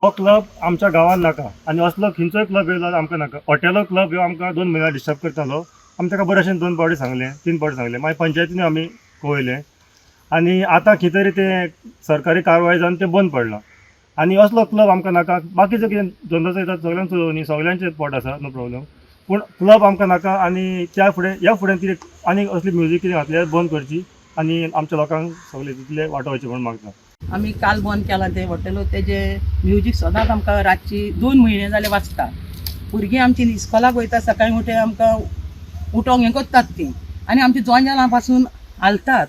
हो क्लब आमच्या गांवांत नाका आनी असलो खंयचोय क्लब येयलो आमकां नाका. हॉटेलो क्लब ह्यो आमकां 2 म्हयने डिस्टर्ब करतालो. आमी ताका बरे भशेन 2 फावटी सांगलें, 3 फावटी सांगलें, मागीर पंचायतीनूय आमी कळयलें आनी आतां कितें तरी तें सरकारी कारवाय जावन तें बंद पडलां. आनी असलो क्लब आमकां नाका. बाकीचो कितें धंदो चलयता सगळ्यांक चलोवनी, सगळ्यांचें पोट आसा, नो प्रॉब्लम, पूण क्लब आमकां नाका. आनी त्या फुडें ह्या फुडें कितें आनी असली म्युजीक कितें घातल्यार बंद करची आनी आमच्या लोकांक सगळे तितले वांटोवचें म्हणून मागता. आमी काल बंद केला ते हॉटेल. तेजे म्युजीक सदांच आमकां रातची 2 म्हयने जाले वाजता. भुरगीं आमची इस्कॉलाक वयता, सकाळीं उठे आमकां उठोंक हें करतात तीं आनी आमची जोंजालां पासून हालतात.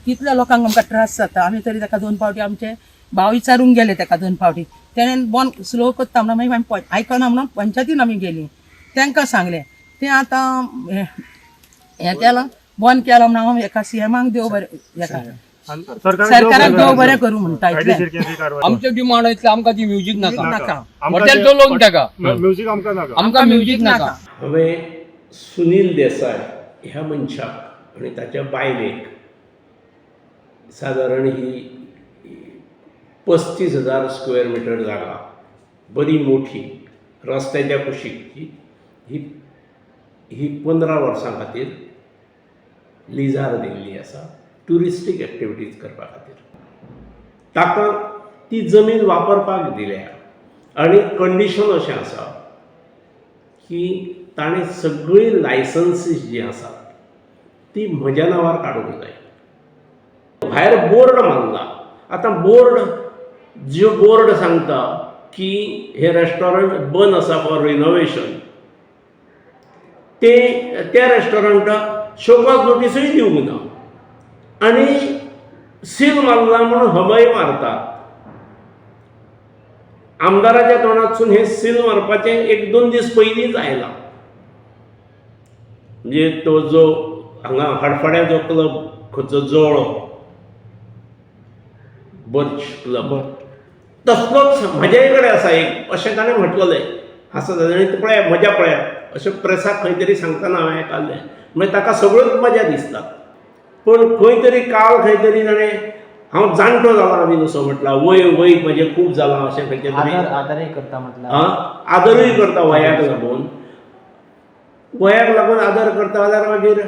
कितल्या लोकांक आमकां त्रास जाता. आमी तरी ताका 2 फावटी आमचे भाव विचारूंक गेले ताका 2 फावटी. तेणेन बंद स्लो करता म्हणून मागीर आमी आयकना म्हणून पंचायतीन आमी गेलीं, तांकां सांगलें. तें आतां हें केलां, बंद केलां म्हणून हांव एका सीएमाक देव बरें सरकाराक देव बरें करूं म्हणटा. आमचे डिमांड इतले आमकां ती म्युजीक नाका, नाका, हॉटेल चलोवंक ताका म्युजीक आमकां नाका, आमकां म्युजीक नाका. हांवें सुनील देसाय ह्या मनशाक आनी ताच्या बायलेक सादारण ही 35,000 स्क्वेअर मिटर जागा, बरी मोठी, रस्त्याच्या कुशीक ही 15 वर्सां खातीर लिजार दिल्ली आसा, ट्युरिस्टीक एक्टिविटीज करपा खातीर. ताका ती जमीन वापरपाक दिल्या आनी कंडिशन अशें आसा की ताणें सगळी लायसन्सीस जी आसात ती म्हज्या नांवार काडूंक जाय. भायर बोर्ड मारला. आतां बोर्ड सांगता की हे रेस्टॉरंट बंद आसा फॉर रिनोवेशन. त्या रेस्टॉरंटाक शोकॉज नोटीसूय दिवंक ना आनी सील मारला म्हणून हबय मारतात. आमदाराच्या तोंडातसून हे सील मारपाचें 1-2 दीस पयलींच आयलां. म्हणजे तो जो हांगा हडफड्या जो क्लब खंयचो जवळो बर्च क्लब तसलोच म्हजे कडेन आसा एक, अशें ताणें म्हटलेलें आसा. आनी पळया मजा पळया अशें प्रेसाक खंय तरी सांगतना हांवें आयकल्लें. म्हणजे ताका सगळ्योच मजा दिसतात. पूण खंय तरी काल खंय तरी ताणें हांव जाणटो जाला बीन असो म्हटला, वय म्हजें खूब जालां अशें खंय तरी आदरय करता म्हटल्यार आदरूय करता वयाक लागून. वयाक लागून आदर करता जाल्यार मागीर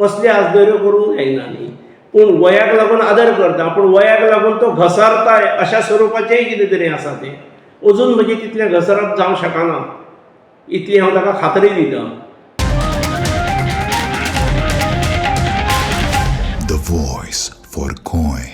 असले आजदऱ्यो करूंक जायना न्ही. पूण वयाक लागून आदर करता, पूण वयाक लागून तो घसरता अशा स्वरुपाचेंय कितें तरी आसा तें. अजून म्हणजे तितलें घसरप जावंक शकना इतली हांव ताका खात्री दितां. The voice for Coin.